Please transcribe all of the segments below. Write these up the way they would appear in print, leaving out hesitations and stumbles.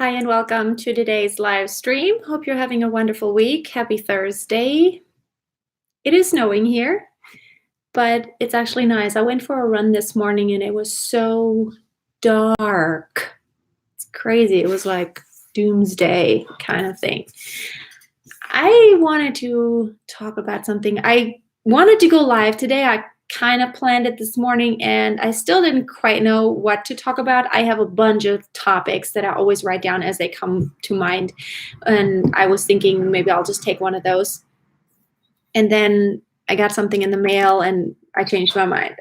Hi, and welcome to today's live stream. Hope you're having a wonderful week. Happy Thursday. It is snowing here, but it's actually nice. I went for a run this morning and it was so dark. It's crazy. It was like doomsday kind of thing. I wanted to talk about something. I wanted to go live today. I kind of planned it this morning and I still didn't quite know what to talk about. I have a bunch of topics that I always write down as they come to mind. And I was thinking maybe I'll just take one of those. And then I got something in the mail and I changed my mind.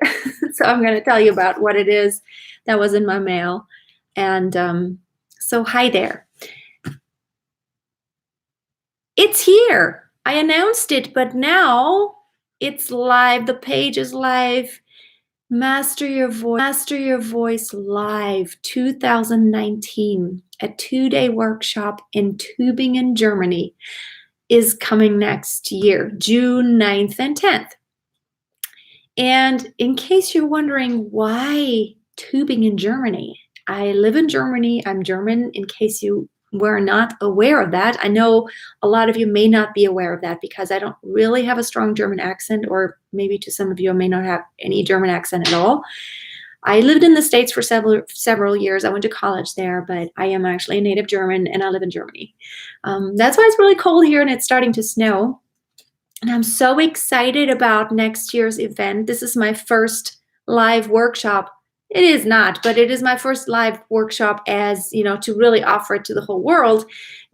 So I'm going to tell you about what it is that was in my mail. And so hi there. It's here. I announced it, but now it's live. The page is live. Master Your Voice Live 2019, a 2-day workshop in Tübingen, Germany, is coming next year, June 9th and 10th. And in case you're wondering why Tübingen, Germany, I live in Germany. I'm German, in case you were not aware of that. I know a lot of you may not be aware of that because I don't really have a strong German accent, or maybe to some of you I may not have any German accent at all. I lived in the States for several years. I went to college there, but I am actually a native German and I live in Germany. That's why it's really cold here and it's starting to snow. And I'm so excited about next year's event. This is my first live workshop. It is not, but it is my first live workshop as, to really offer it to the whole world.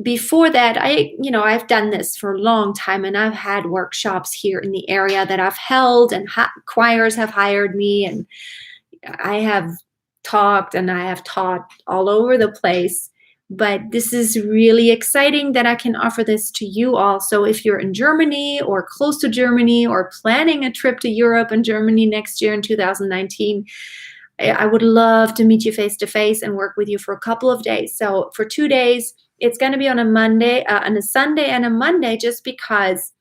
Before that, I've done this for a long time and I've had workshops here in the area that I've held, and choirs have hired me, and I have talked and I have taught all over the place. But this is really exciting that I can offer this to you all. So if you're in Germany or close to Germany or planning a trip to Europe and Germany next year in 2019, I would love to meet you face to face and work with you for a couple of days. So for 2 days, it's going to be on a Sunday and a Monday, just because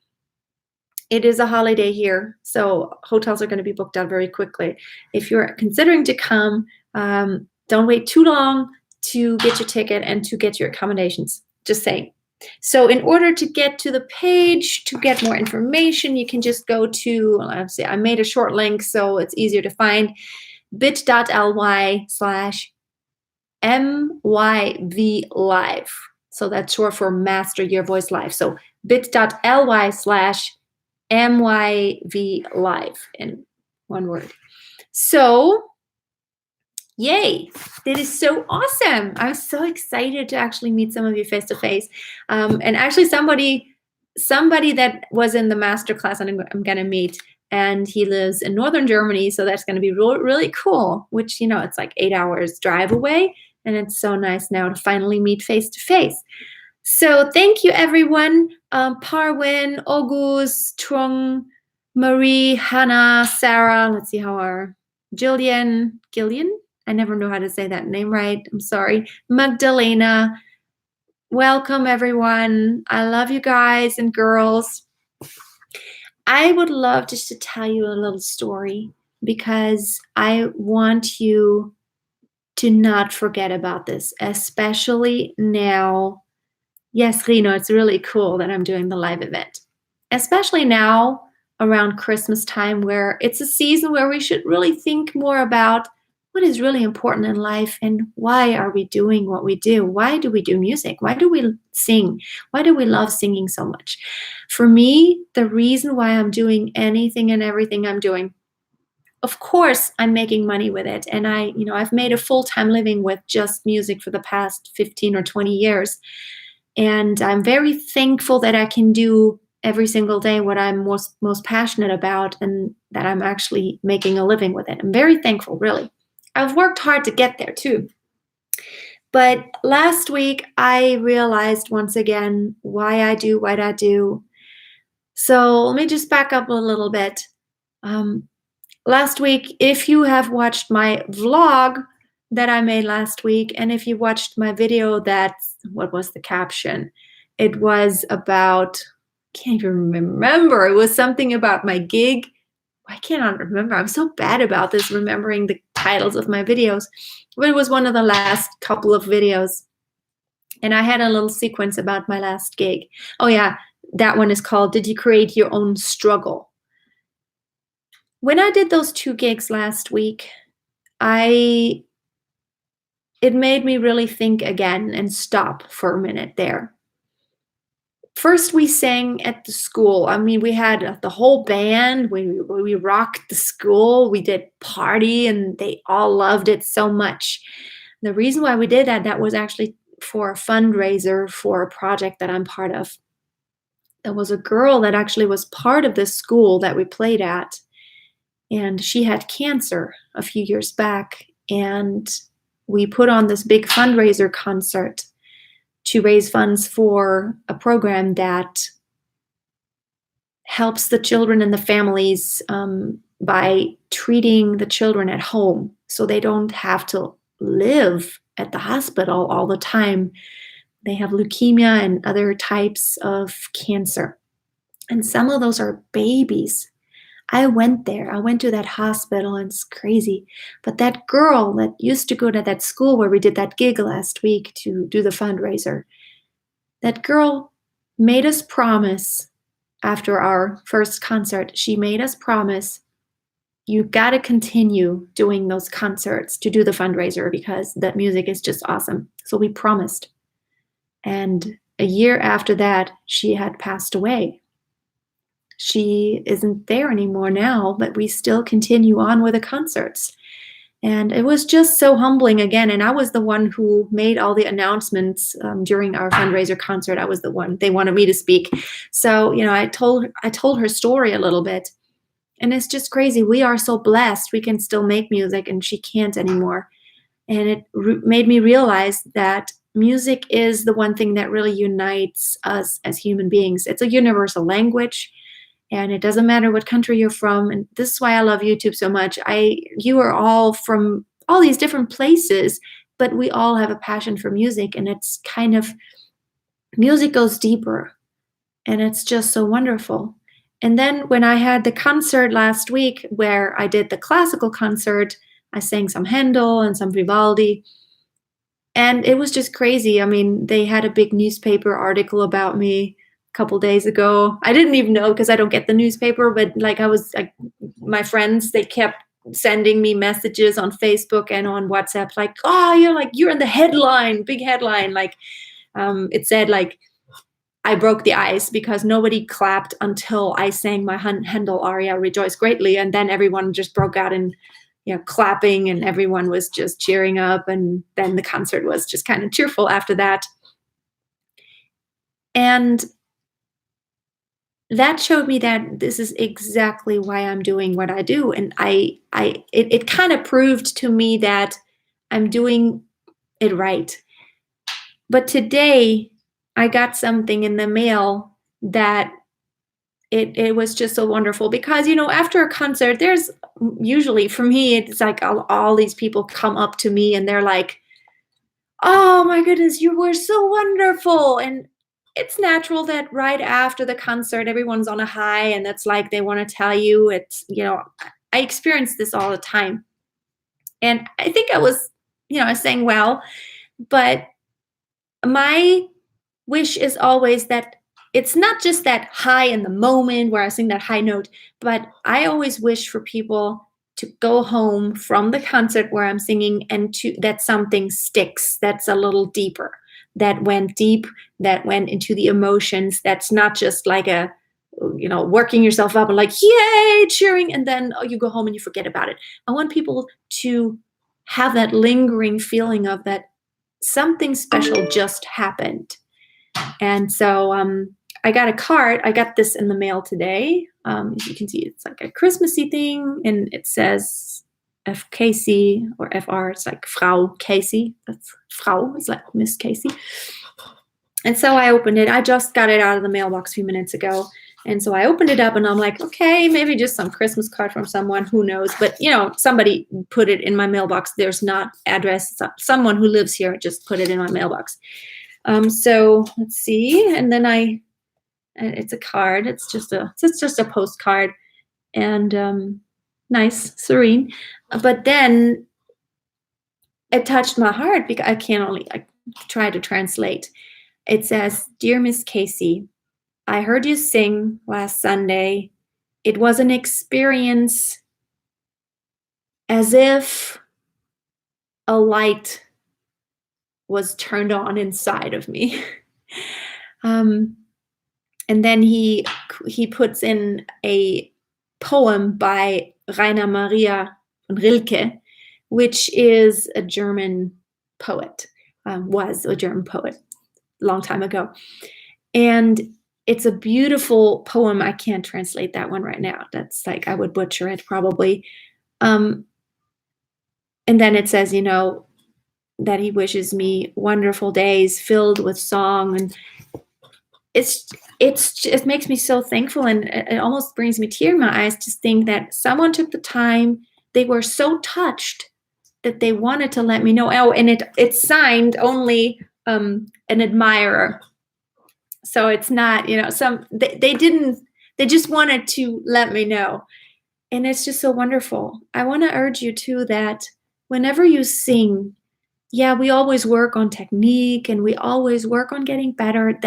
it is a holiday here. So hotels are going to be booked out very quickly. If you're considering to come, don't wait too long to get your ticket and to get your accommodations. Just saying. So in order to get to the page, to get more information, you can just go to, let's see, I made a short link so it's easier to find, bit.ly/MYV Live. So that's short for Master Your Voice Live. So bit.ly/MYV Live in one word. So yay, that is so awesome. I'm so excited to actually meet some of you face to face. And actually somebody that was in the masterclass and I'm going to meet, and he lives in northern Germany, so that's going to be really cool, which, it's like 8 hours drive away, and it's so nice now to finally meet face to face. So thank you, everyone. Parwin, August, Trung, Marie, Hannah, Sarah, let's see how are, Gillian, I never know how to say that name right, I'm sorry, Magdalena. Welcome, everyone. I love you guys and girls. I would love just to tell you a little story because I want you to not forget about this, especially now. Yes, Rino, it's really cool that I'm doing the live event, especially now around Christmas time, where it's a season where we should really think more about what is really important in life and why are we doing what we do? Why do we do music? Why do we sing? Why do we love singing so much? For me, the reason why I'm doing anything and everything I'm doing, of course, I'm making money with it. And I've made a full-time living with just music for the past 15 or 20 years. And I'm very thankful that I can do every single day what I'm most passionate about, and that I'm actually making a living with it. I'm very thankful, really. I've worked hard to get there too. But last week, I realized once again why I do what I do. So let me just back up a little bit. Last week, if you have watched my vlog that I made last week, and if you watched my video, what was the caption? It was about, can't even remember. It was something about my gig. I cannot remember. I'm so bad about this, remembering the titles of my videos. But it was one of the last couple of videos. And I had a little sequence about my last gig. Oh yeah, that one is called Did You Create Your Own Struggle? When I did those 2 gigs last week, I it made me really think again and stop for a minute there. First, we sang at the school. I mean, we had the whole band. We rocked the school. We did party, and they all loved it so much. The reason why we did that was actually for a fundraiser for a project that I'm part of. There was a girl that actually was part of this school that we played at, and she had cancer a few years back. And we put on this big fundraiser concert to raise funds for a program that helps the children and the families by treating the children at home so they don't have to live at the hospital all the time. They have leukemia and other types of cancer. And some of those are babies. I went there. I went to that hospital, and it's crazy. But that girl that used to go to that school where we did that gig last week to do the fundraiser, that girl made us promise after our first concert, she made us promise, you got to continue doing those concerts to do the fundraiser because that music is just awesome. So we promised. And a year after that, she had passed away. She isn't there anymore now, but we still continue on with the concerts. And it was just so humbling again. And I was the one who made all the announcements during our fundraiser concert. I was the one they wanted me to speak. So, I told her story a little bit. And it's just crazy. We are so blessed. We can still make music, and she can't anymore. And it made me realize that music is the one thing that really unites us as human beings. It's a universal language. And it doesn't matter what country you're from. And this is why I love YouTube so much. You are all from all these different places, but we all have a passion for music. And it's kind of, music goes deeper. And it's just so wonderful. And then when I had the concert last week where I did the classical concert, I sang some Handel and some Vivaldi. And it was just crazy. I mean, they had a big newspaper article about me couple days ago. I didn't even know because I don't get the newspaper, but my friends, they kept sending me messages on Facebook and on WhatsApp, like, oh, you're in the headline, big headline. It said I broke the ice because nobody clapped until I sang my Handel aria, Rejoice Greatly. And then everyone just broke out in clapping, and everyone was just cheering up. And then the concert was just kind of cheerful after that. And that showed me that this is exactly why I'm doing what I do. And it kind of proved to me that I'm doing it right. But today I got something in the mail that it was just so wonderful because, after a concert, there's usually, for me, it's like all these people come up to me and they're like, oh my goodness, you were so wonderful. And it's natural that right after the concert, everyone's on a high and it's like they want to tell you I experience this all the time. And I think I was saying well, but my wish is always that it's not just that high in the moment where I sing that high note, but I always wish for people to go home from the concert where I'm singing and that something sticks that's a little deeper, that went deep, that went into the emotions. That's not just like working yourself up and like, yay, cheering. And then you go home and you forget about it. I want people to have that lingering feeling of that something special just happened. And so I got a card. I got this in the mail today. As you can see, it's like a Christmassy thing, and it says FKC or FR. It's like Frau Casey. That's Frau. It's like Miss Casey. And so I opened it. I just got it out of the mailbox a few minutes ago. And so I opened it up and I'm like, okay, maybe just some Christmas card from someone, who knows? But, somebody put it in my mailbox. There's not address. Someone who lives here just put it in my mailbox. So let's see. And then it's a card. It's just a postcard, and nice, serene. But then it touched my heart because try to translate. It says, "Dear Miss Casey, I heard you sing last Sunday. It was an experience as if a light was turned on inside of me." um, and then he puts in a poem by Rainer Maria von Rilke, which is a German poet, was a German poet a long time ago. And it's a beautiful poem. I can't translate that one right now. That's like, I would butcher it probably. And then it says, that he wishes me wonderful days filled with song. And it makes me so thankful, and it almost brings me tear in my eyes to think that someone took the time. They were so touched that they wanted to let me know. Oh, and it's signed only an admirer. So it's not, they just wanted to let me know. And it's just so wonderful. I want to urge you too that whenever you sing, yeah, we always work on technique and we always work on getting better.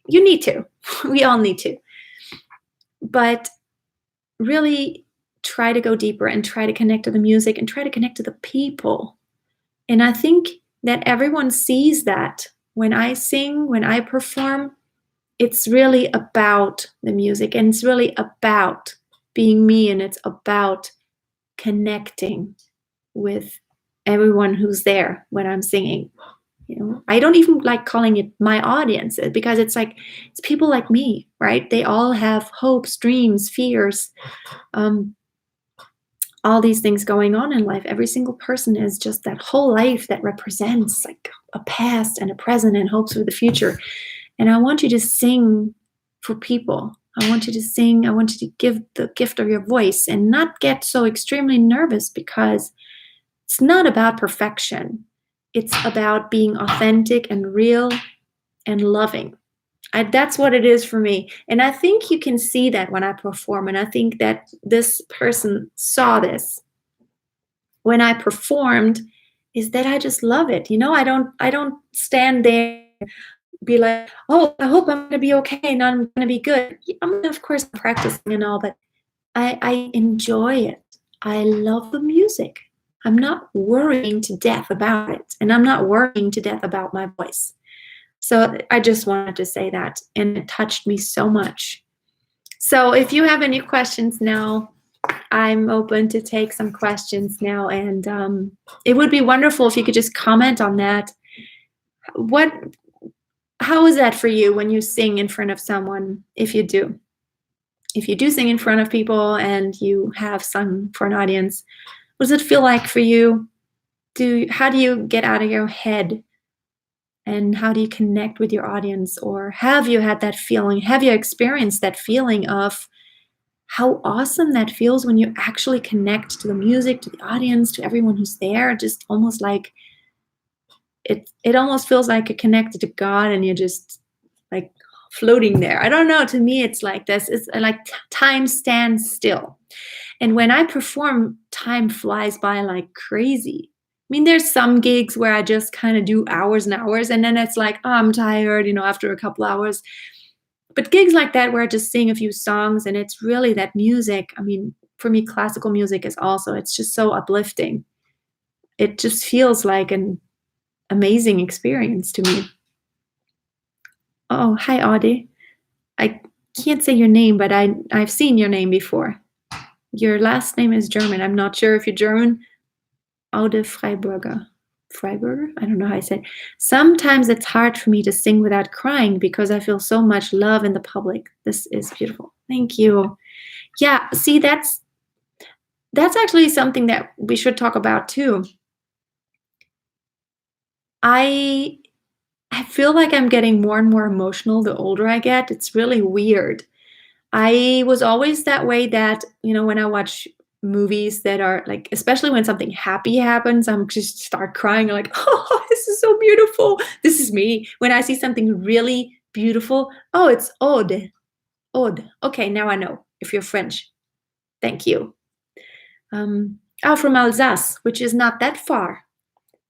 You need to. We all need to. But really try to go deeper and try to connect to the music and try to connect to the people. And I think that everyone sees that when I sing, when I perform, it's really about the music, and it's really about being me, and it's about connecting with everyone who's there when I'm singing. I don't even like calling it my audience, because it's people like me, right? They all have hopes, dreams, fears, all these things going on in life. Every single person is just that whole life that represents like a past and a present and hopes for the future. And I want you to sing for people. I want you to sing. I want you to give the gift of your voice and not get so extremely nervous, because it's not about perfection. It's about being authentic and real and loving. That's what it is for me. And I think you can see that when I perform. And I think that this person saw this when I performed, is that I just love it. I don't stand there be like, oh, I hope I'm going to be okay and I'm going to be good. I'm of course practicing and all, but I enjoy it. I love the music. I'm not worrying to death about it, and I'm not worrying to death about my voice. So I just wanted to say that, and it touched me so much. So if you have any questions now, I'm open to take some questions now, and it would be wonderful if you could just comment on that. How is that for you when you sing in front of someone, if you do sing in front of people and you have sung for an audience? What does it feel like for you? How do you get out of your head? And how do you connect with your audience? Or have you had that feeling? Have you experienced that feeling of how awesome that feels when you actually connect to the music, to the audience, to everyone who's there? Just almost like it almost feels like you're connected to God and you're just like floating there. I don't know. To me, it's like this. It's like time stands still. And when I perform, time flies by like crazy. I mean, there's some gigs where I just kind of do hours and hours, and then it's like, oh, I'm tired, after a couple hours. But gigs like that where I just sing a few songs and it's really that music. I mean, for me, classical music is also, it's just so uplifting. It just feels like an amazing experience to me. Oh, hi, Audie. I can't say your name, but I've seen your name before. Your last name is German. I'm not sure if you're German. Aude Freiburger. Freiburger? I don't know how I say it. Sometimes it's hard for me to sing without crying because I feel so much love in the public. This is beautiful. Thank you. Yeah, see, that's actually something that we should talk about too. I feel like I'm getting more and more emotional the older I get. It's really weird. I was always that way that, when I watch movies that are like, especially when something happy happens, I'm just start crying like, oh, this is so beautiful. This is me. When I see something really beautiful, oh, it's Aude. Aude. Okay, now I know if you're French. Thank you. From Alsace, which is not that far.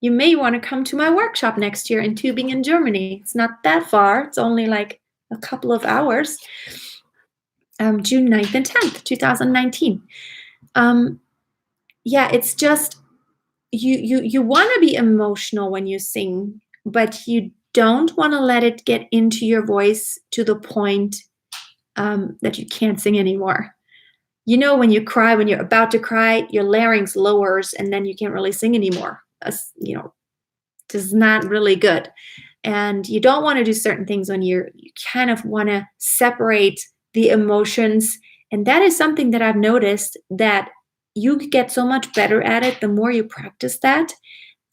you may want to come to my workshop next year in Tübingen, Germany. It's not that far. It's only like a couple of hours. June 9th and 10th, 2019. Yeah, it's just you want to be emotional when you sing, but you don't want to let it get into your voice to the point that you can't sing anymore. You know, when you cry, when you're about to cry, your larynx lowers and then you can't really sing anymore. You know, this is not really good. And you don't want to do certain things when you kind of want to separate the emotions. And that is something that I've noticed, that you get so much better at it the more you practice that,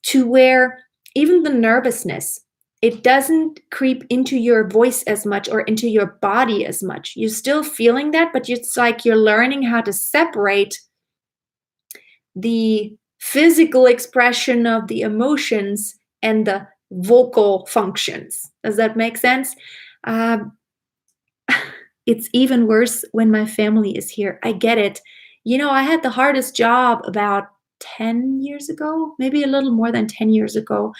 to where even the nervousness, it doesn't creep into your voice as much or into your body as much. You're still feeling that, but it's like you're learning how to separate the physical expression of the emotions and the vocal functions. Does that make sense? It's even worse when my family is here. I get it. You know, I had the hardest job about 10 years ago, maybe a little more than 10 years ago.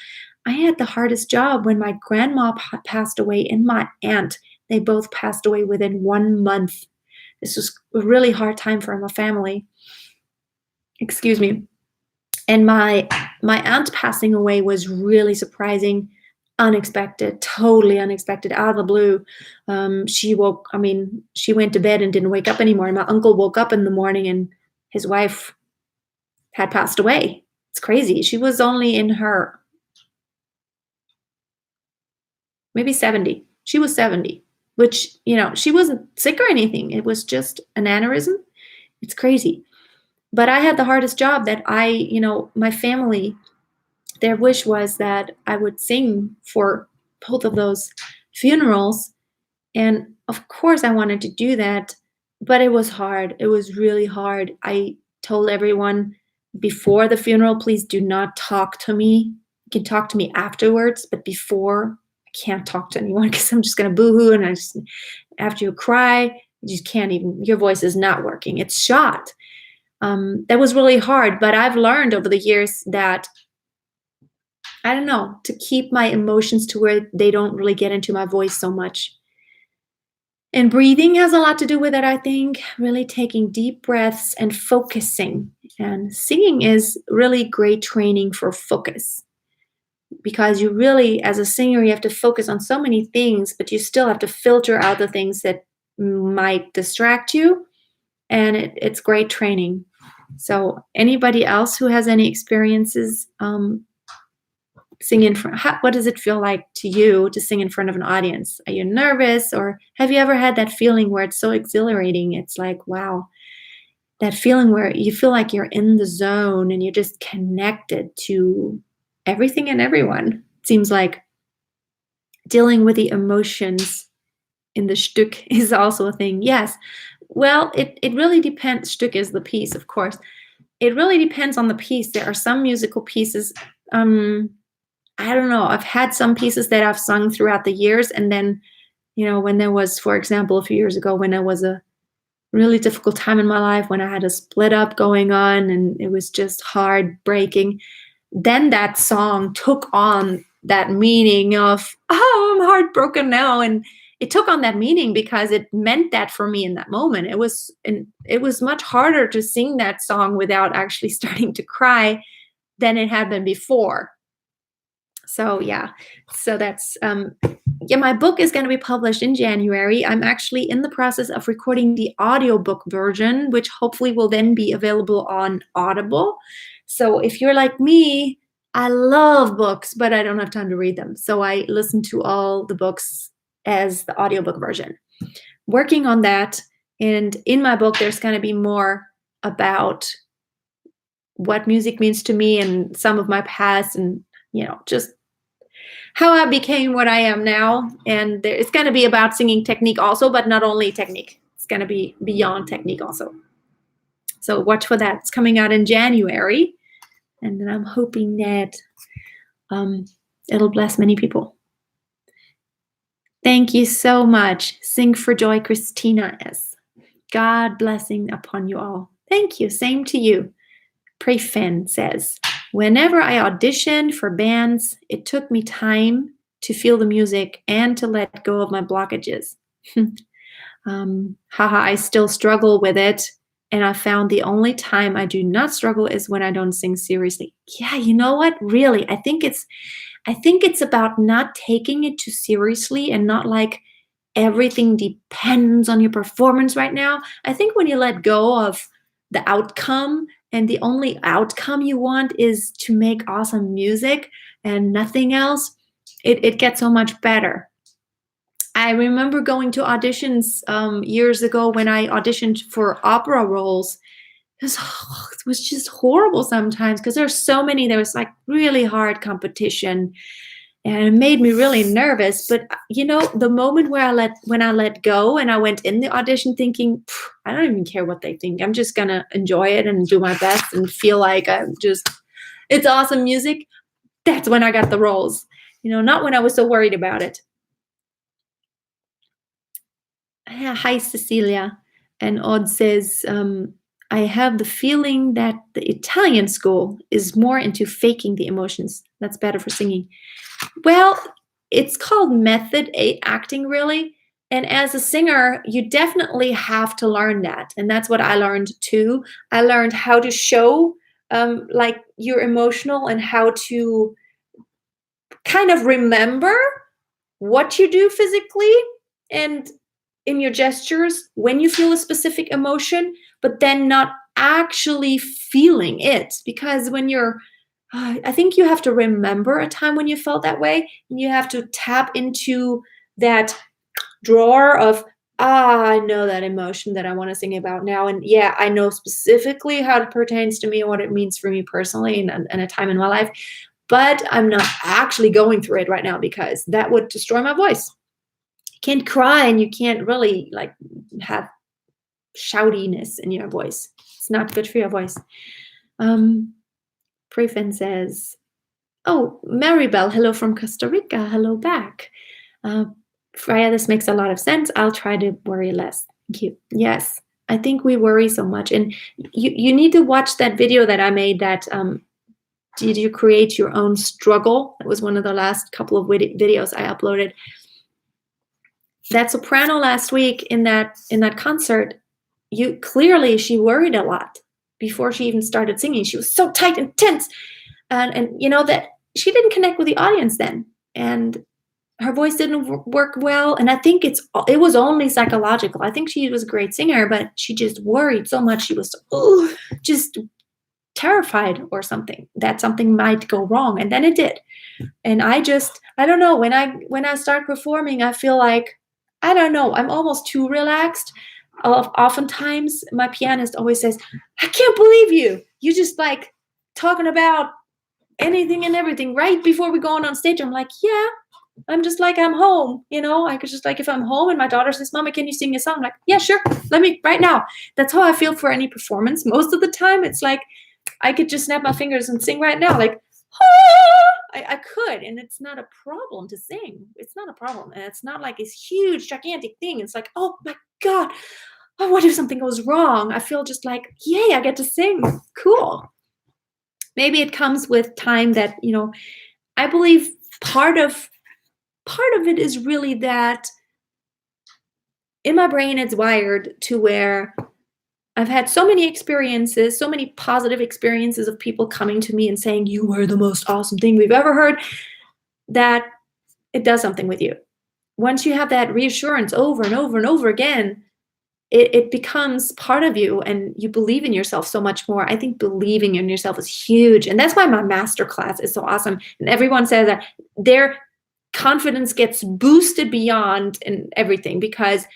I had the hardest job when my grandma passed away and my aunt. They both passed away within 1 month. This was a really hard time for my family. Excuse me. And my aunt passing away was really surprising, unexpected, totally unexpected, out of the blue. She went to bed and didn't wake up anymore. And my uncle woke up in the morning and his wife had passed away. It's crazy. She was only in her maybe 70. She was 70, which, you know, she wasn't sick or anything. It was just an aneurysm. It's crazy. But I had the hardest job that my family, their wish was that I would sing for both of those funerals. And of course I wanted to do that, but it was hard. It was really hard. I told everyone before the funeral, please do not talk to me. You can talk to me afterwards, but before, I can't talk to anyone because I'm just going to boohoo. And after you cry, you just can't even, your voice is not working. It's shot. That was really hard, but I've learned over the years that, I don't know, to keep my emotions to where they don't really get into my voice so much. And breathing has a lot to do with it, I think. Really taking deep breaths and focusing. And singing is really great training for focus. Because you really, as a singer, you have to focus on so many things, but you still have to filter out the things that might distract you. And it's great training. So anybody else who has any experiences sing in front, what does it feel like to you to sing in front of an audience? Are you nervous, or have you ever had that feeling where it's so exhilarating? It's like, wow, that feeling where you feel like you're in the zone and you're just connected to everything and everyone. It seems like dealing with the emotions in the Stück is also a thing. Yes. Well, it really depends. Stück is the piece, of course. It really depends on the piece. There are some musical pieces, I don't know. I've had some pieces that I've sung throughout the years. And then, when there was, for example, a few years ago, when there was a really difficult time in my life, when I had a split up going on and it was just heartbreaking, then that song took on that meaning of, oh, I'm heartbroken now. And it took on that meaning because it meant that for me in that moment. It was much harder to sing that song without actually starting to cry than it had been before. So yeah, so that's, my book is going to be published in January. I'm actually in the process of recording the audiobook version, which hopefully will then be available on Audible. So if you're like me, I love books, but I don't have time to read them. So I listen to all the books as the audiobook version. Working on that. And in my book, there's going to be more about what music means to me and some of my past and, just how I became what I am now. And it's going to be about singing technique also, but not only technique. It's going to be beyond technique also. So watch for that. It's coming out in January. And then I'm hoping that it'll bless many people. Thank you so much. Sing for joy, Christina S. God blessing upon you all. Thank you. Same to you. Pray Finn says, Whenever I auditioned for bands, it took me time to feel the music and to let go of my blockages. Haha, I still struggle with it. And I found the only time I do not struggle is when I don't sing seriously. Yeah, you know what? Really, I think it's about not taking it too seriously and not like everything depends on your performance right now. I think when you let go of the outcome and the only outcome you want is to make awesome music and nothing else, it gets so much better. I remember going to auditions years ago when I auditioned for opera roles. It was just horrible sometimes because there's so many. There was like really hard competition, and it made me really nervous. But the moment when I let go and I went in the audition thinking, I don't even care what they think. I'm just gonna enjoy it and do my best and feel like it's awesome music. That's when I got the roles. Not when I was so worried about it. Yeah, hi, Cecilia. And Odd says, I have the feeling that the Italian school is more into faking the emotions. That's better for singing. Well, it's called method acting, really. And as a singer, you definitely have to learn that. And that's what I learned too. I learned how to show like you're emotional and how to kind of remember what you do physically and in your gestures when you feel a specific emotion, but then not actually feeling it. Because when I think you have to remember a time when you felt that way, and you have to tap into that drawer of, I know that emotion that I want to sing about now. And yeah, I know specifically how it pertains to me and what it means for me personally and a time in my life. But I'm not actually going through it right now because that would destroy my voice. You can't cry and you can't really like have shoutiness in your voice. It's not good for your voice. Prefin says, oh, Maribel, hello from Costa Rica. Hello back. Freya, this makes a lot of sense. I'll try to worry less. Thank you. Yes, I think we worry so much. And you need to watch that video that I made that did you create your own struggle? That was one of the last couple of videos I uploaded. That soprano last week in that concert, she worried a lot before she even started singing. She was so tight and tense, and that she didn't connect with the audience then, and her voice didn't work well. And I think it was only psychological. I think she was a great singer, but she just worried so much. She was just terrified or something that something might go wrong, and then it did. And I don't know, when I start performing, I feel like, I don't know, I'm almost too relaxed. Oftentimes my pianist always says, I can't believe you just like talking about anything and everything right before we go on stage. I'm like, yeah, I'm just like, I'm home, I could just like, if I'm home and my daughter says, Mama, can you sing a song? I'm like, yeah, sure, let me right now. That's how I feel for any performance. Most of the time it's like I could just snap my fingers and sing right now, like, I could, and it's not a problem to sing. It's not a problem, and it's not like this huge, gigantic thing. It's like, oh my God, what if something goes wrong? I feel just like, yay, I get to sing. Cool. Maybe it comes with time that, I believe part of it is really that in my brain it's wired to where I've had so many experiences, so many positive experiences of people coming to me and saying, you were the most awesome thing we've ever heard, that it does something with you. Once you have that reassurance over and over and over again, it becomes part of you and you believe in yourself so much more. I think believing in yourself is huge. And that's why my masterclass is so awesome. And everyone says that their confidence gets boosted beyond and everything because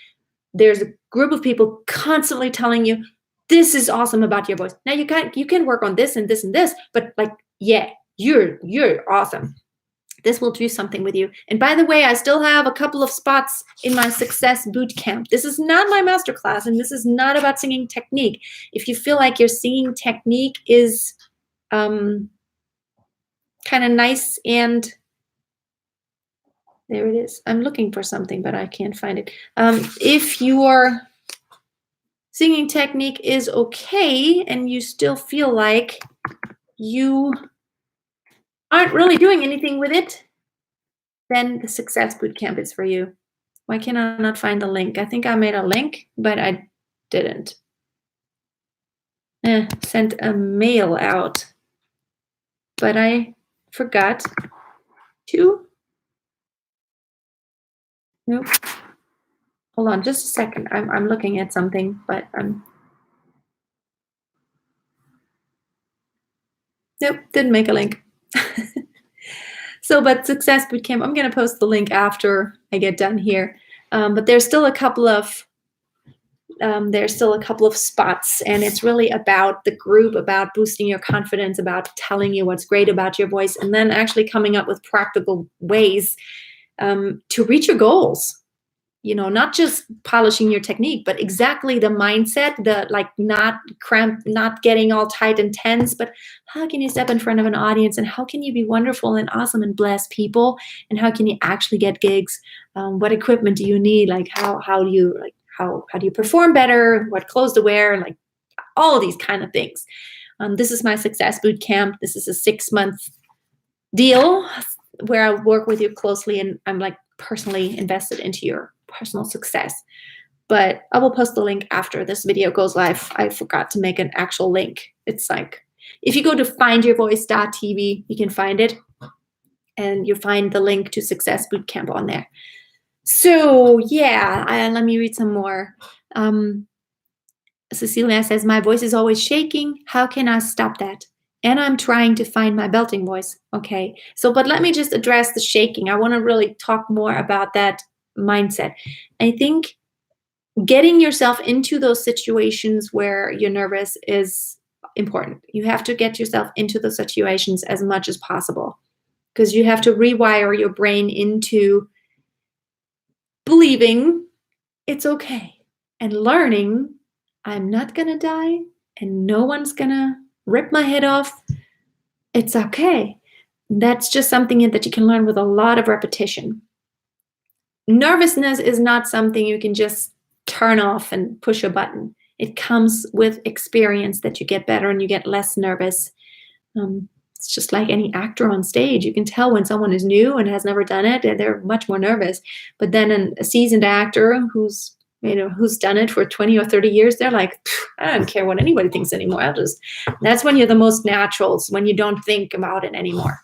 there's a group of people constantly telling you, this is awesome about your voice. Now you can work on this and this and this, but like, yeah, you're awesome. This will do something with you. And by the way, I still have a couple of spots in my success boot camp. This is not my masterclass, and this is not about singing technique. If you feel like your singing technique is kind of nice and there it is. I'm looking for something, but I can't find it. If your singing technique is okay and you still feel like you aren't really doing anything with it, then the Success Bootcamp is for you. Why can I not find the link? I think I made a link, but I didn't. Sent a mail out, but I forgot to. Nope. Hold on just a second. I'm looking at something, but nope, didn't make a link. So, but Success Bootcamp, I'm going to post the link after I get done here. But there's still a couple of spots, and it's really about the group, about boosting your confidence, about telling you what's great about your voice, and then actually coming up with practical ways to reach your goals. You know, not just polishing your technique, but exactly the mindset, the like not cramped, not getting all tight and tense, but how can you step in front of an audience, and how can you be wonderful and awesome and bless people, and how can you actually get gigs? What equipment do you need? Like how do you perform better? What clothes to wear? Like all of these kind of things. This is my Success Bootcamp. This is a 6-month deal where I work with you closely, and I'm like personally invested into your personal success. But I will post the link after this video goes live. I forgot to make an actual link. It's like, if you go to findyourvoice.tv, you can find it, and you find the link to Success Bootcamp on there. So yeah, let me read some more. Cecilia says, my voice is always shaking. How can I stop that? And I'm trying to find my belting voice. Okay, so but let me just address the shaking. I want to really talk more about that mindset. I think getting yourself into those situations where you're nervous is important. You have to get yourself into those situations as much as possible, because you have to rewire your brain into believing it's okay and learning I'm not gonna die and no one's gonna rip my head off. It's okay. That's just something that you can learn with a lot of repetition. Nervousness is not something you can just turn off and push a button. It comes with experience that you get better and you get less nervous. It's just like any actor on stage. You can tell when someone is new and has never done it, and they're much more nervous. But then a seasoned actor who's done it for 20 or 30 years, they're like, I don't care what anybody thinks anymore. That's when you're the most naturals, when you don't think about it anymore.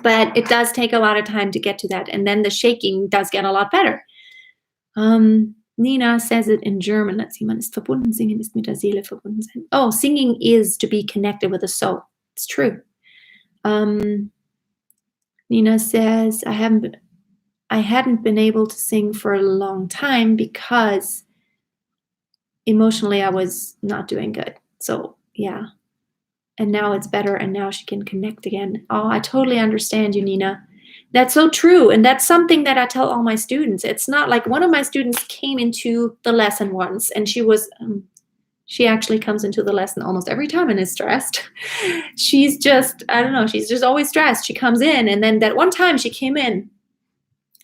But it does take a lot of time to get to that. And then the shaking does get a lot better. Nina says it in German. Let's see, man ist verbunden, singen ist mit der Seele verbunden sein. Oh, singing is to be connected with the soul. It's true. Nina says, I hadn't been able to sing for a long time because emotionally I was not doing good. So yeah. And now it's better, and now she can connect again. Oh, I totally understand you, Nina. That's so true. And that's something that I tell all my students. It's not like one of my students came into the lesson once, and she actually comes into the lesson almost every time and is stressed. She's just, I don't know, she's just always stressed. She comes in, and then that one time she came in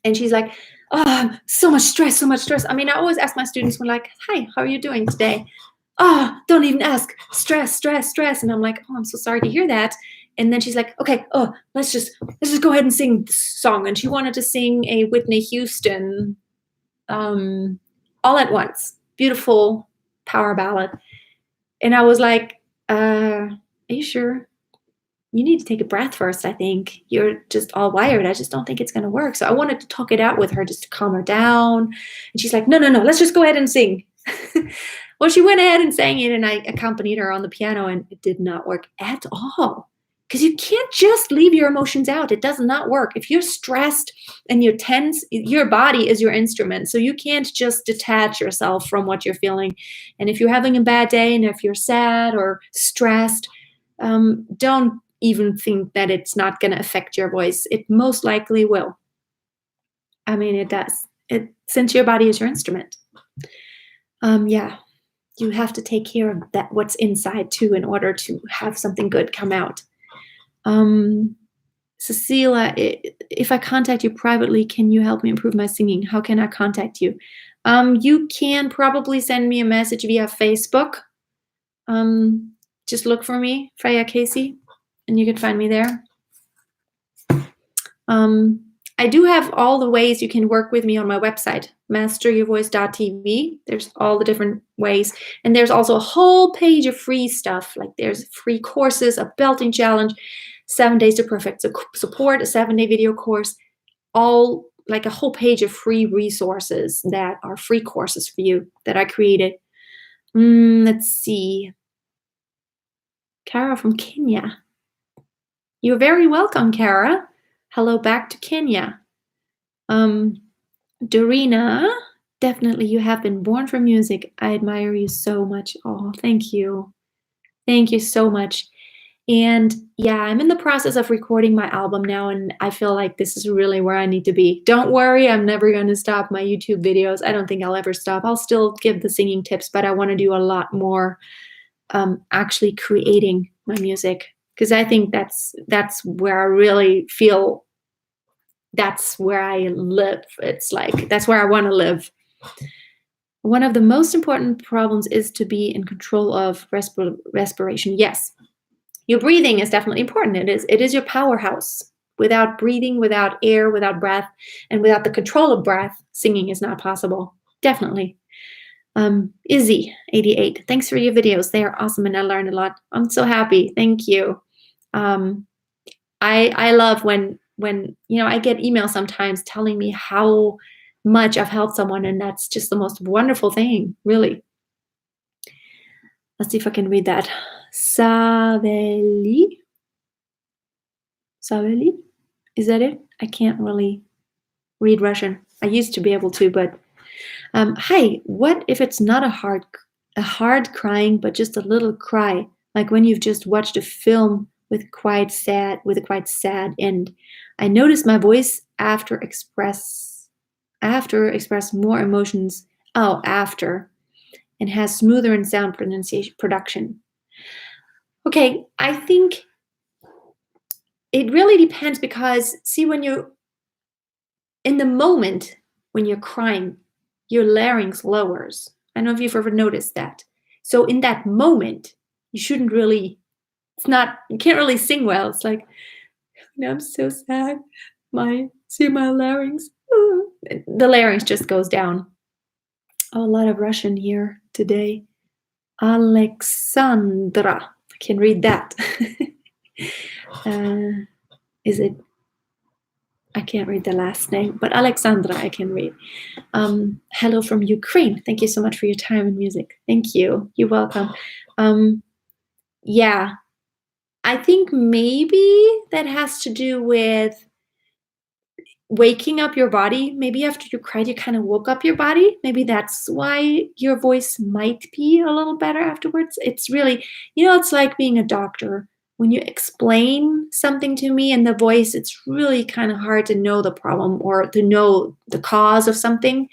and she's like, oh, so much stress, so much stress. I mean, I always ask my students, we're like, hi, how are you doing today? Oh, don't even ask. Stress, stress, stress. And I'm like, oh, I'm so sorry to hear that. And then she's like, okay, let's just go ahead and sing this song. And she wanted to sing a Whitney Houston, All at Once, beautiful power ballad. And I was like, are you sure? You need to take a breath first, I think. You're just all wired. I just don't think it's going to work. So I wanted to talk it out with her just to calm her down. And she's like, no, let's just go ahead and sing. Well, she went ahead and sang it, and I accompanied her on the piano, and it did not work at all. Because you can't just leave your emotions out. It does not work. If you're stressed and you're tense, your body is your instrument. So you can't just detach yourself from what you're feeling. And if you're having a bad day, and if you're sad or stressed, don't even think that it's not going to affect your voice. It most likely will. I mean, it does. Since your body is your instrument. Yeah. You have to take care of that, what's inside too, in order to have something good come out. Cecilia, if I contact you privately, can you help me improve my singing? How can I contact you? You can probably send me a message via Facebook. Just look for me, Freya Casey, and you can find me there. I do have all the ways you can work with me on my website, masteryourvoice.tv. There's all the different ways. And there's also a whole page of free stuff. Like there's free courses, a belting challenge, 7 days to perfect support, a 7-day video course, all like a whole page of free resources that are free courses for you that I created. Let's see. Kara from Kenya. You're very welcome, Kara. Hello back to Kenya. Dorina, definitely you have been born for music. I admire you so much. Oh, thank you. Thank you so much. And yeah, I'm in the process of recording my album now, and I feel like this is really where I need to be. Don't worry, I'm never going to stop my YouTube videos. I don't think I'll ever stop. I'll still give the singing tips, but I want to do a lot more actually creating my music, because I think that's where I really feel that's where I live. It's like that's where I want to live. One of the most important problems is to be in control of respiration. Yes, your breathing is definitely important. It is your powerhouse. Without breathing, without air, without breath, and without the control of breath, singing is not possible. Definitely. Izzy, 88. Thanks for your videos. They are awesome and I learned a lot. I'm so happy. Thank you. I love when I get emails sometimes telling me how much I've helped someone, and that's just the most wonderful thing, really. Let's see if I can read that. Saveli? Is that it? I can't really read Russian. I used to be able to, but hi, what if it's not a hard crying, but just a little cry, like when you've just watched a film with a quite sad end? I notice my voice after express more emotions. And has smoother and sound production. Okay, I think it really depends, because see, when you're in the moment when you're crying, your larynx lowers. I don't know if you've ever noticed that. So in that moment, you can't really sing well. It's like, I'm so sad. My larynx. The larynx just goes down. Oh, a lot of Russian here today. Alexandra. I can read that. Is it? I can't read the last name, but Alexandra I can read. Hello from Ukraine. Thank you so much for your time and music. Thank you. You're welcome. Yeah, I think maybe that has to do with waking up your body. Maybe after you cried, you kind of woke up your body. Maybe that's why your voice might be a little better afterwards. It's really, it's like being a doctor. When you explain something to me in the voice, it's really kind of hard to know the problem or to know the cause of something.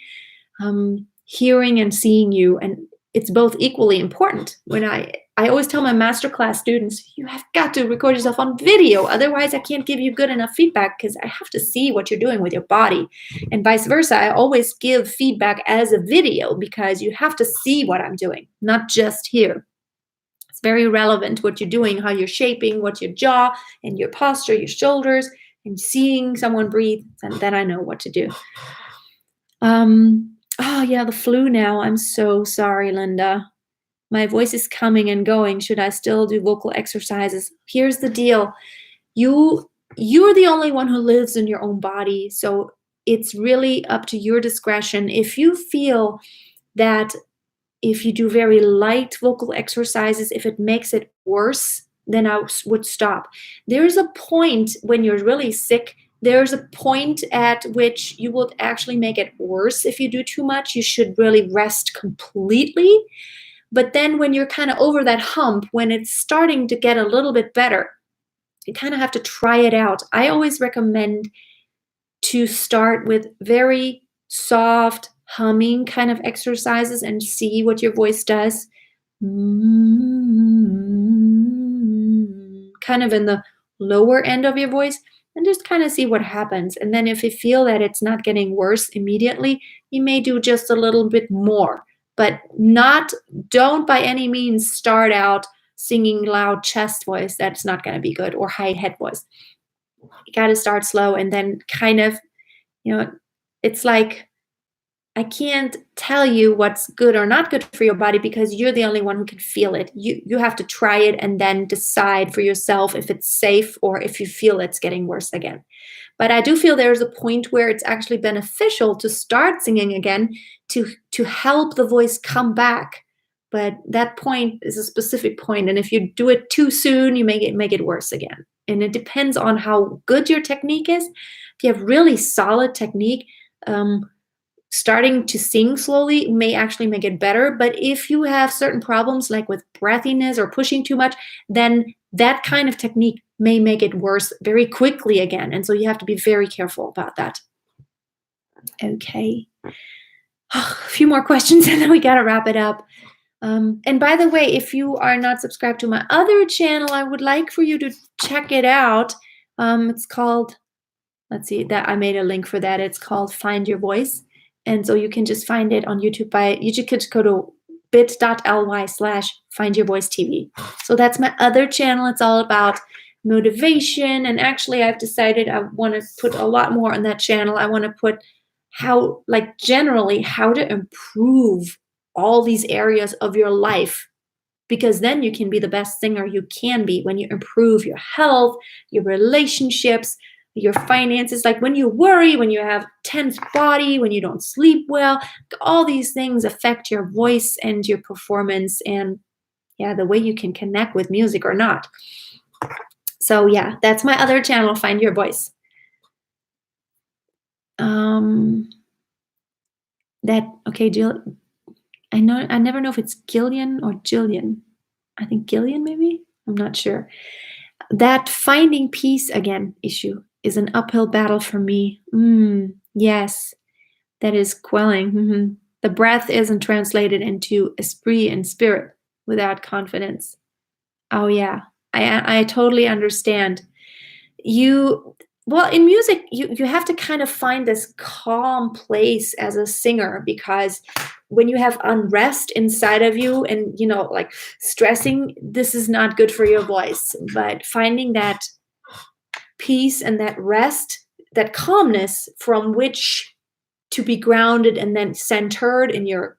Hearing and seeing you, and it's both equally important. When I always tell my masterclass students, you have got to record yourself on video. Otherwise, I can't give you good enough feedback, because I have to see what you're doing with your body. And vice versa, I always give feedback as a video, because you have to see what I'm doing, not just hear. It's very relevant what you're doing, how you're shaping, what your jaw and your posture, your shoulders, and seeing someone breathe, and then I know what to do. Oh yeah, the flu now. I'm so sorry, Linda. My voice is coming and going. Should I still do vocal exercises? Here's the deal. You're the only one who lives in your own body, so it's really up to your discretion. If you feel that if you do very light vocal exercises, if it makes it worse, then I would stop. There's a point when you're really sick. There's a point at which you will actually make it worse if you do too much. You should really rest completely. But then when you're kind of over that hump, when it's starting to get a little bit better, you kind of have to try it out. I always recommend to start with very soft humming kind of exercises and see what your voice does. Kind of in the lower end of your voice, and just kind of see what happens. And then if you feel that it's not getting worse immediately, you may do just a little bit more. But don't by any means start out singing loud chest voice. That's not going to be good, or high head voice. you got to start slow and then kind of, it's like I can't tell you what's good or not good for your body because you're the only one who can feel it. You have to try it and then decide for yourself if it's safe or if you feel it's getting worse again. But I do feel there's a point where it's actually beneficial to start singing again to help the voice come back. But that point is a specific point, and if you do it too soon, you make it worse again. And it depends on how good your technique is. If you have really solid technique, starting to sing slowly may actually make it better. But if you have certain problems like with breathiness or pushing too much, then that kind of technique may make it worse very quickly again. And so you have to be very careful about that. Okay. A few more questions and then we got to wrap it up. And by the way, if you are not subscribed to my other channel, I would like for you to check it out. It's called, let's see, that I made a link for that. It's called Find Your Voice. And so you can just find it on YouTube you could go to bit.ly/findyourvoicetv. So that's my other channel. It's all about motivation. And actually I've decided I want to put a lot more on that channel. I want to put generally how to improve all these areas of your life, because then you can be the best singer you can be when you improve your health, your relationships, your finances, like when you worry, when you have tense body, when you don't sleep well, all these things affect your voice and your performance and the way you can connect with music or not. So that's my other channel, Find Your Voice. Jill, I never know if it's Gillian or Jillian. I think Gillian maybe, I'm not sure. That finding peace again issue is an uphill battle for me. Yes, that is quelling. The breath isn't translated into esprit and spirit without confidence. Oh yeah, I totally understand. In music, you have to kind of find this calm place as a singer, because when you have unrest inside of you and, like stressing, this is not good for your voice. But finding that peace and that rest, that calmness from which to be grounded and then centered in your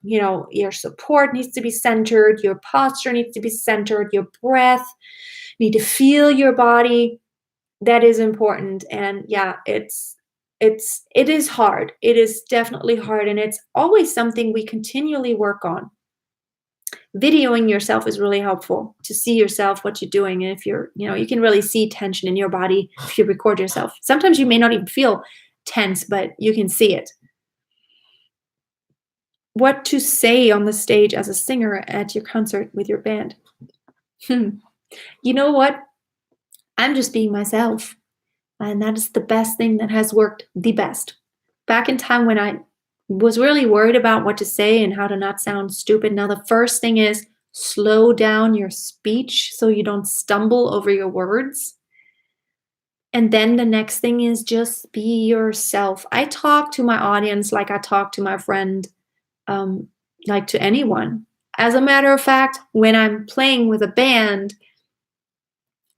support needs to be centered, your posture needs to be centered, your breath, you need to feel your body. That is important. And it is hard. It is definitely hard. And it's always something we continually work on. Videoing yourself is really helpful to see yourself, what you're doing. And if you're, you can really see tension in your body if you record yourself. Sometimes you may not even feel tense, but you can see it. What to say on the stage as a singer at your concert with your band? You know what? I'm just being myself. And that is the best thing that has worked the best. Back in time when I was really worried about what to say and how to not sound stupid. Now, the first thing is slow down your speech so you don't stumble over your words. And then the next thing is just be yourself. I talk to my audience like I talk to my friend, like to anyone. As a matter of fact, when I'm playing with a band,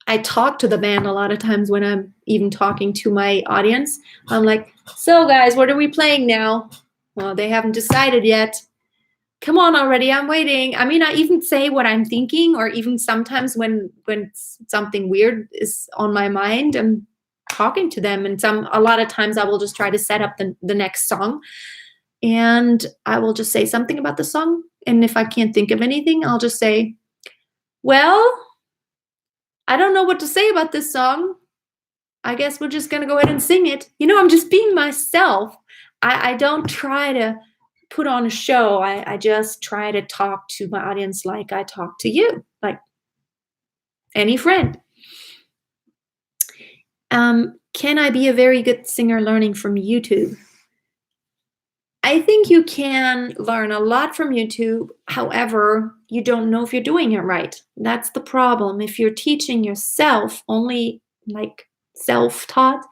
I talk to the band a lot of times when I'm even talking to my audience. I'm like, so guys, what are we playing now? Well, they haven't decided yet. Come on already, I'm waiting. I mean, I even say what I'm thinking, or even sometimes when something weird is on my mind, I'm talking to them. And a lot of times I will just try to set up the next song. And I will just say something about the song. And if I can't think of anything, I'll just say, well, I don't know what to say about this song. I guess we're just going to go ahead and sing it. I'm just being myself. I don't try to put on a show. I just try to talk to my audience like I talk to you, like any friend. Can I be a very good singer learning from YouTube? I think you can learn a lot from YouTube. However, you don't know if you're doing it right. That's the problem. If you're teaching yourself only like self-taught,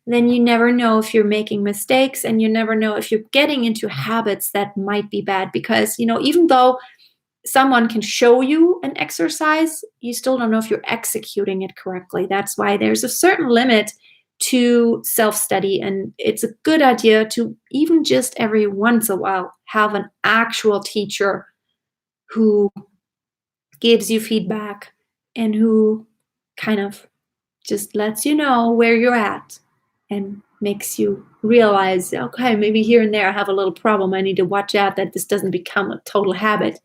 then you never know if you're making mistakes, and you never know if you're getting into habits that might be bad, because, even though someone can show you an exercise, you still don't know if you're executing it correctly. That's why there's a certain limit to self-study. And it's a good idea to even just every once in a while have an actual teacher who gives you feedback and who kind of just lets you know where you're at and makes you realize, okay, maybe here and there I have a little problem. I need to watch out that this doesn't become a total habit.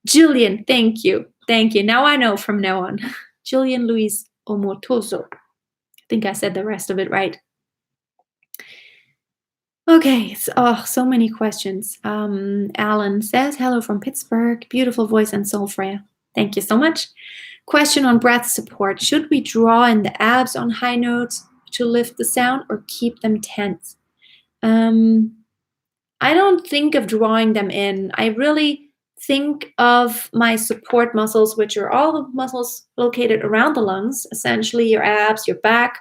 Julian, thank you. Thank you. Now I know from now on. Julian Luis Omotoso. I think I said the rest of it right. Okay, so many questions. Alan says, hello from Pittsburgh. Beautiful voice and soul, Freya. Thank you so much. Question on breath support. Should we draw in the abs on high notes to lift the sound or keep them tense? I don't think of drawing them in. I really think of my support muscles, which are all the muscles located around the lungs, essentially your abs, your back.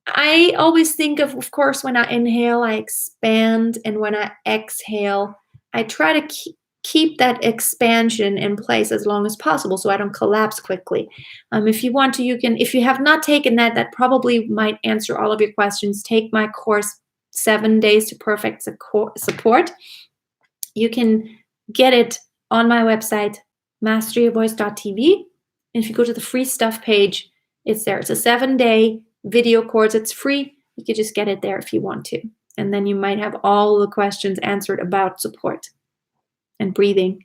I always think of course, when I inhale, I expand, and when I exhale, I try to keep that expansion in place as long as possible so I don't collapse quickly. If you want to, you can. If you have not taken that probably might answer all of your questions. Take my course, 7 Days to Perfect Support. You can get it on my website, masteryourvoice.tv. And if you go to the free stuff page, it's there. It's a 7-day video course. It's free. You could just get it there if you want to. And then you might have all the questions answered about support and breathing.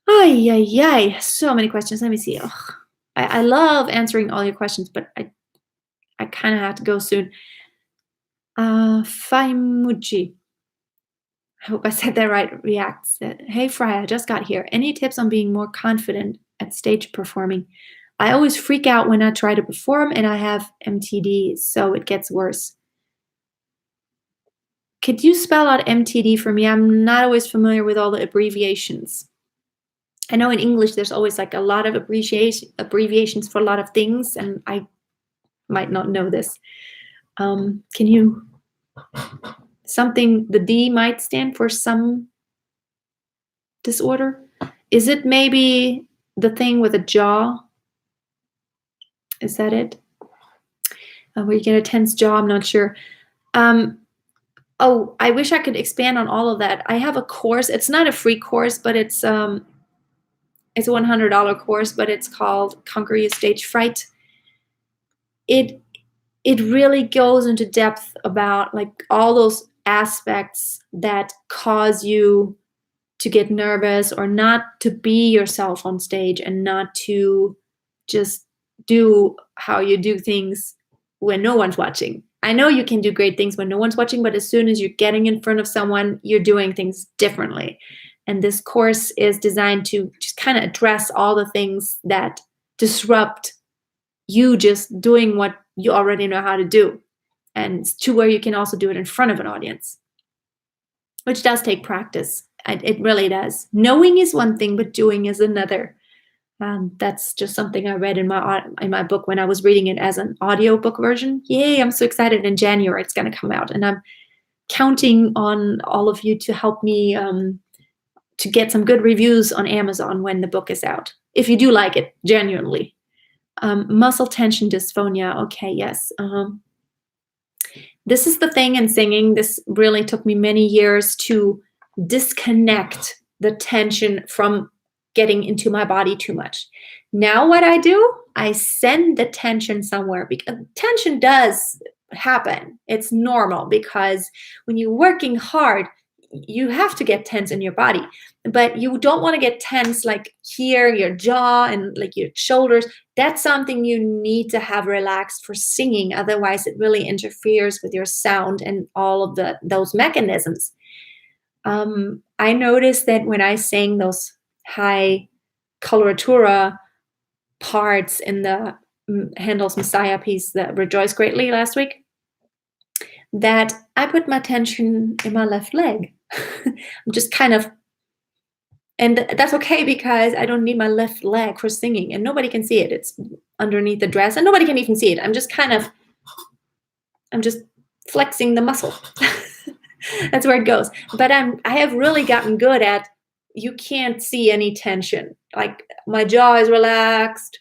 Ay. So many questions. Let me see. I love answering all your questions, but I kind of have to go soon. Faimuji, I hope I said that right, reacts. Hey, Freya, I just got here. Any tips on being more confident at stage performing? I always freak out when I try to perform and I have MTD, so it gets worse. Could you spell out MTD for me? I'm not always familiar with all the abbreviations. I know in English there's always like a lot of abbreviations for a lot of things, and I might not know this. Can you... Something, the D might stand for some disorder. Is it maybe the thing with a jaw? Is that it? Where you get a tense jaw? I'm not sure. I wish I could expand on all of that. I have a course. It's not a free course, but it's a $100 course, but it's called Conquer Your Stage Fright. It really goes into depth about like all those aspects that cause you to get nervous or not to be yourself on stage and not to just do how you do things when no one's watching. I know you can do great things when no one's watching, but as soon as you're getting in front of someone, you're doing things differently. And this course is designed to just kind of address all the things that disrupt you just doing what you already know how to do, and to where you can also do it in front of an audience, which does take practice. It really does. Knowing is one thing, but doing is another. That's just something I read in my book when I was reading it as an audiobook version. Yay, I'm so excited. In January, it's going to come out. And I'm counting on all of you to help me to get some good reviews on Amazon when the book is out. If you do like it, genuinely. Muscle tension dysphonia. Okay, yes. This is the thing in singing. This really took me many years to disconnect the tension from getting into my body too much. Now what I do, I send the tension somewhere, because tension does happen. It's normal, because when you're working hard, you have to get tense in your body, but you don't want to get tense like here, your jaw and like your shoulders. That's something you need to have relaxed for singing. Otherwise, it really interferes with your sound and all of those mechanisms. I noticed that when I sang those high coloratura parts in the Handel's Messiah piece, the Rejoice Greatly, last week, that I put my tension in my left leg. I'm just kind of, and that's okay, because I don't need my left leg for singing, and nobody can see it. It's underneath the dress, and nobody can even see it. I'm just flexing the muscle. That's where it goes. But I have really gotten good at, you can't see any tension. Like my jaw is relaxed,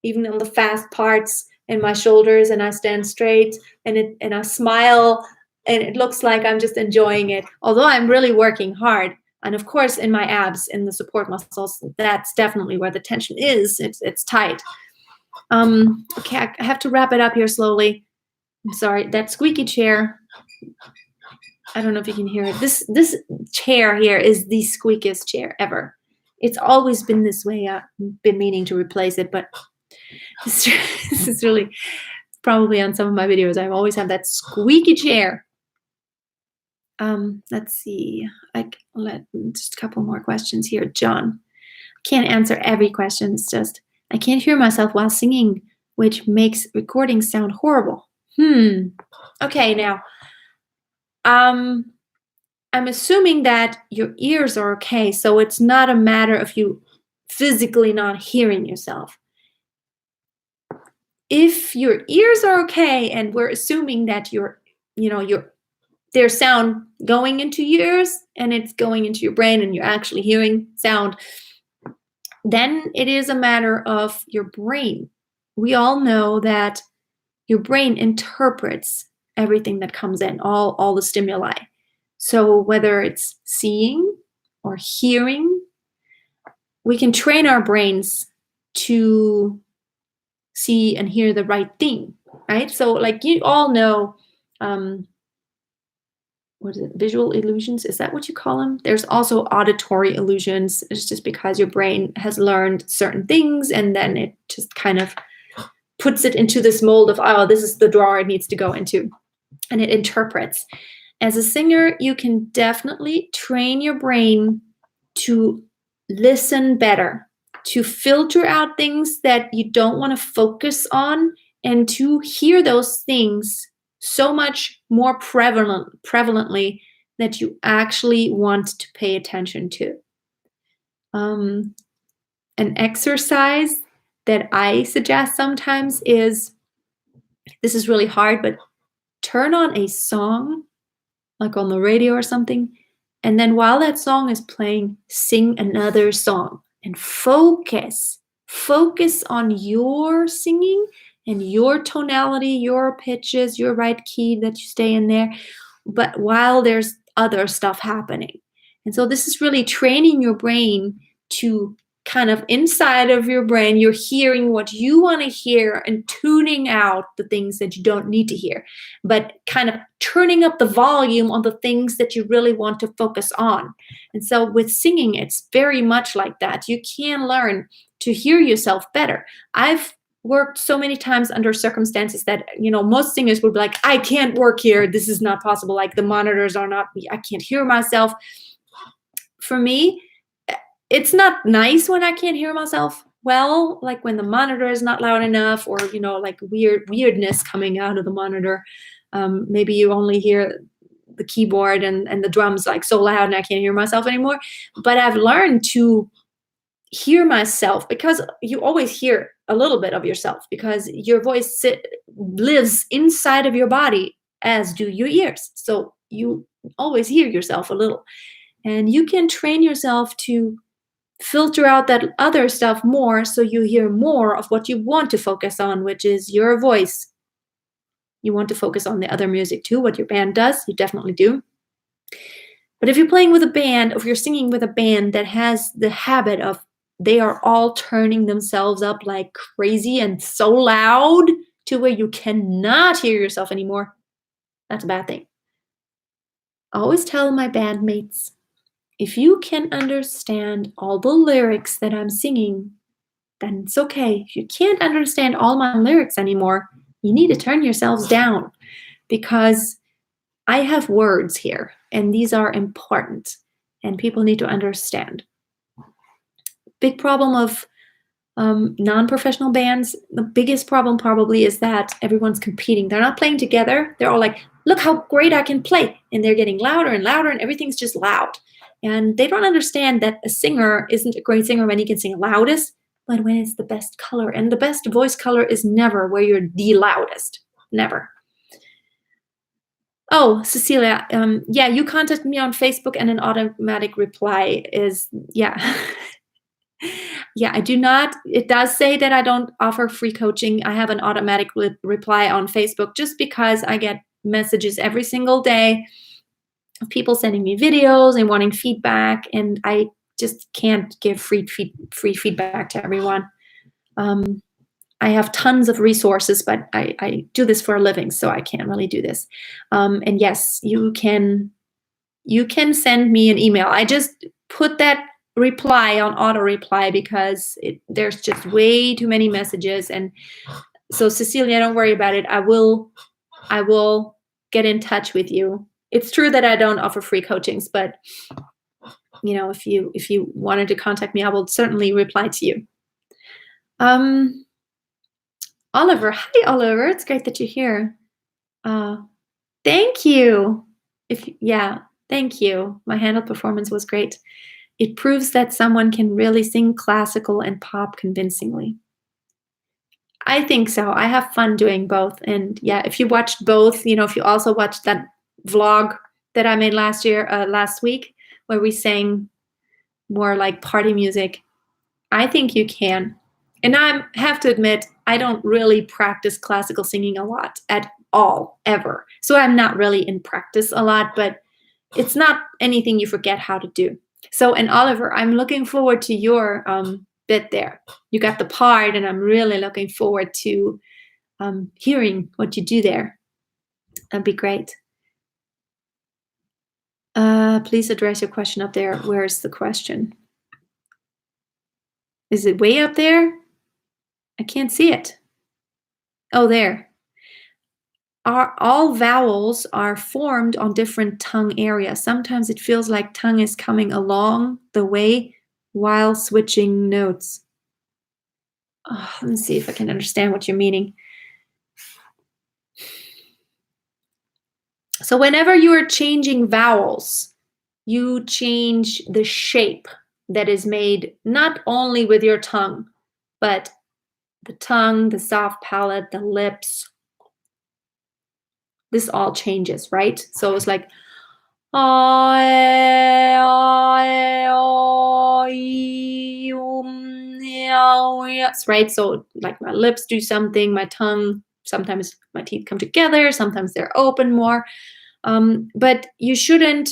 even on the fast parts, in my shoulders, and I stand straight, and I smile, and it looks like I'm just enjoying it, although I'm really working hard. And of course, in my abs, in the support muscles, that's definitely where the tension is. It's tight. Okay, I have to wrap it up here slowly. I'm sorry. That squeaky chair, I don't know if you can hear it. This chair here is the squeakiest chair ever. It's always been this way. I've been meaning to replace it, but this is really probably on some of my videos. I always have that squeaky chair. Let's see. Just a couple more questions here. John, can't answer every question. It's just I can't hear myself while singing, which makes recordings sound horrible. Okay, now I'm assuming that your ears are okay, so it's not a matter of you physically not hearing yourself. If your ears are okay, and we're assuming that there's sound going into your ears and it's going into your brain and you're actually hearing sound, then it is a matter of your brain. We all know that your brain interprets everything that comes in, all the stimuli. So whether it's seeing or hearing, we can train our brains to see and hear the right thing, right? So like you all know, what is it? Visual illusions? Is that what you call them? There's also auditory illusions. It's just because your brain has learned certain things and then it just kind of puts it into this mold of, oh, this is the drawer it needs to go into. And it interprets. As a singer, you can definitely train your brain to listen better, to filter out things that you don't want to focus on, and to hear those things so much more prevalently that you actually want to pay attention to. An exercise that I suggest sometimes is, this is really hard, but turn on a song, like on the radio or something, and then while that song is playing, sing another song and focus on your singing and your tonality, your pitches, your right key that you stay in there, but while there's other stuff happening. And so this is really training your brain to kind of inside of your brain, you're hearing what you want to hear and tuning out the things that you don't need to hear, but kind of turning up the volume on the things that you really want to focus on. And so with singing, it's very much like that. You can learn to hear yourself better. I've worked so many times under circumstances that, most singers would be like, I can't work here. This is not possible. Like the monitors are not, I can't hear myself. For me, it's not nice when I can't hear myself well, like when the monitor is not loud enough, or, like weirdness coming out of the monitor. Maybe you only hear the keyboard and the drums like so loud and I can't hear myself anymore. But I've learned to hear myself, because you always hear a little bit of yourself, because your voice lives inside of your body, as do your ears. So you always hear yourself a little. And you can train yourself to filter out that other stuff more, so you hear more of what you want to focus on, which is your voice. You want to focus on the other music too, what your band does. You definitely do. But if you're playing with a band, if you're singing with a band that has the habit of, they are all turning themselves up like crazy and so loud to where you cannot hear yourself anymore, that's a bad thing. I always tell my bandmates, if you can understand all the lyrics that I'm singing, then it's okay. If you can't understand all my lyrics anymore, you need to turn yourselves down, because I have words here and these are important and people need to understand. Big problem of non-professional bands, the biggest problem probably is that everyone's competing. They're not playing together. They're all like, look how great I can play. And they're getting louder and louder and everything's just loud. And they don't understand that a singer isn't a great singer when he can sing loudest, but when it's the best color. And the best voice color is never where you're the loudest. Never. Oh, Cecilia, yeah, you contacted me on Facebook and an automatic reply is, yeah. yeah, I do not. It does say that I don't offer free coaching. I have an automatic reply on Facebook just because I get messages every single day of people sending me videos and wanting feedback, and I just can't give free feedback to everyone. I have tons of resources, but I do this for a living, so I can't really do this. And yes, you can send me an email. I just put that reply on auto reply because there's just way too many messages. And so Cecilia, don't worry about it. I will get in touch with you. It's true that I don't offer free coachings, but if you wanted to contact me, I will certainly reply to you. Oliver, hi Oliver. It's great that you're here. Thank you. Thank you. My handle performance was great. It proves that someone can really sing classical and pop convincingly. I think so. I have fun doing both. And yeah, if you watched both, if you also watched that vlog that I made last week, where we sang more like party music, I think you can. And I have to admit, I don't really practice classical singing a lot at all, ever. So I'm not really in practice a lot, but it's not anything you forget how to do. So, and Oliver, I'm looking forward to your bit there. You got the part, and I'm really looking forward to hearing what you do there. That'd be great. Please address your question up there. Where's the question? Is it way up there? I can't see it. Oh, there. All vowels are formed on different tongue areas. Sometimes it feels like tongue is coming along the way while switching notes. Let me see if I can understand what you're meaning. So whenever you are changing vowels, you change the shape that is made not only with your tongue, but the tongue, the soft palate, the lips. This all changes, right? So it's like right? So like my lips do something, my tongue, sometimes my teeth come together, sometimes they're open more. But you shouldn't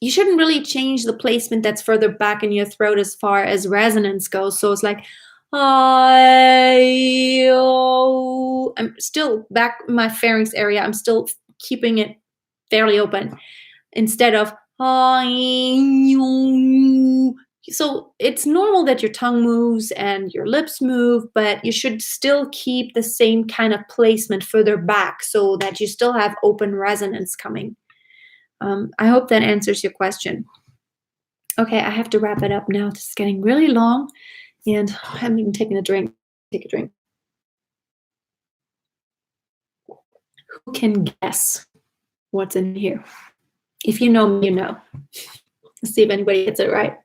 really change the placement that's further back in your throat as far as resonance goes. So it's like I'm still back in my pharynx area. I'm still keeping it fairly open instead of so it's normal that your tongue moves and your lips move, but you should still keep the same kind of placement further back so that you still have open resonance coming. I hope that answers your question. Okay, I have to wrap it up now. This is getting really long, and I haven't even taken a drink. Take a drink. Who can guess what's in here? If you know me, you know. Let's see if anybody gets it right.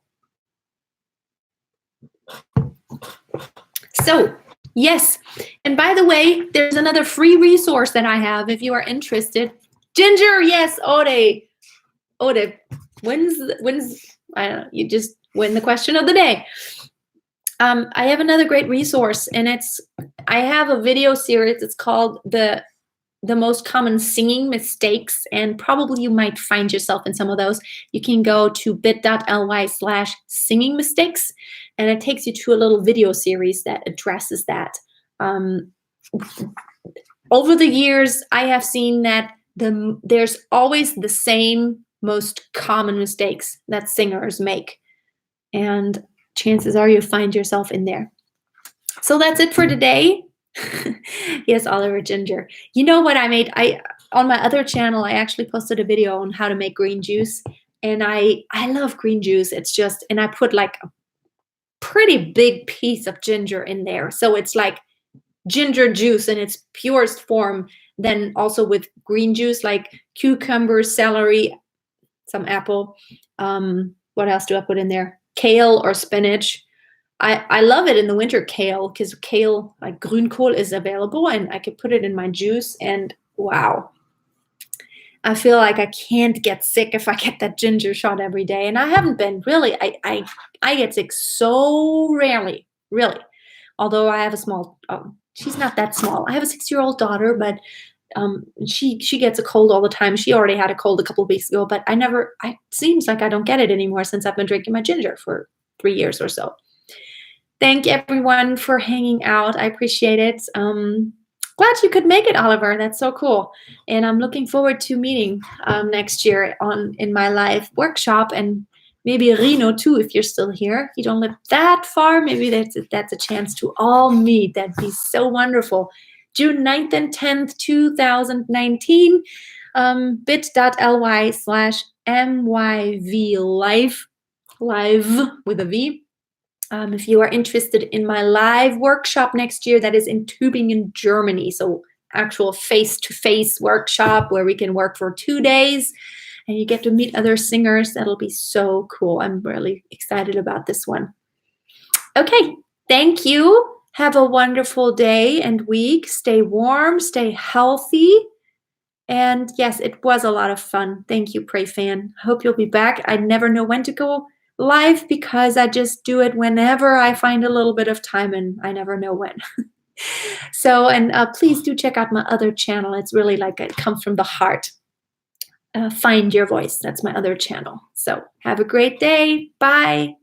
So, yes. And by the way, there's another free resource that I have if you are interested. Ginger, yes, Ode, when's I don't know, you just win the question of the day. I have another great resource, and I have a video series. It's called the most common singing mistakes, and probably you might find yourself in some of those. You can go to bit.ly/singing mistakes, and it takes you to a little video series that addresses that. Over the years, I have seen that there's always the same most common mistakes that singers make, and chances are you'll find yourself in there. So that's it for today. Yes, Oliver Ginger. You know what I made? On my other channel, I actually posted a video on how to make green juice, and I love green juice. It's just, and I put like a pretty big piece of ginger in there, so it's like ginger juice in its purest form. Then also with green juice like cucumber, celery, some apple. What else do I put in there? Kale or spinach. I love it in the winter, kale, because kale, like grünkohl, is available, and I could put it in my juice, and wow. I feel like I can't get sick if I get that ginger shot every day. And I haven't been really. I get sick so rarely, really. Although I have a small, she's not that small. I have a 6-year-old daughter, but she gets a cold all the time. She already had a cold a couple of weeks ago, but it seems like I don't get it anymore since I've been drinking my ginger for 3 years or so. Thank everyone for hanging out. I appreciate it. Glad you could make it, Oliver. That's so cool. And I'm looking forward to meeting next year in my live workshop, and maybe Reno too, if you're still here. If you don't live that far, maybe that's a chance to all meet. That'd be so wonderful. June 9th and 10th, 2019, bit.ly/MYV live with a V. If you are interested in my live workshop next year, that is in Tübingen, Germany. So actual face-to-face workshop where we can work for 2 days and you get to meet other singers. That'll be so cool. I'm really excited about this one. Okay, thank you. Have a wonderful day and week. Stay warm, stay healthy. And yes, it was a lot of fun. Thank you, Pray Fan. I hope you'll be back. I never know when to go live because I just do it whenever I find a little bit of time, and I never know when. So, and please do check out my other channel. It's really like it comes from the heart. Find Your Voice. That's my other channel. So have a great day. Bye.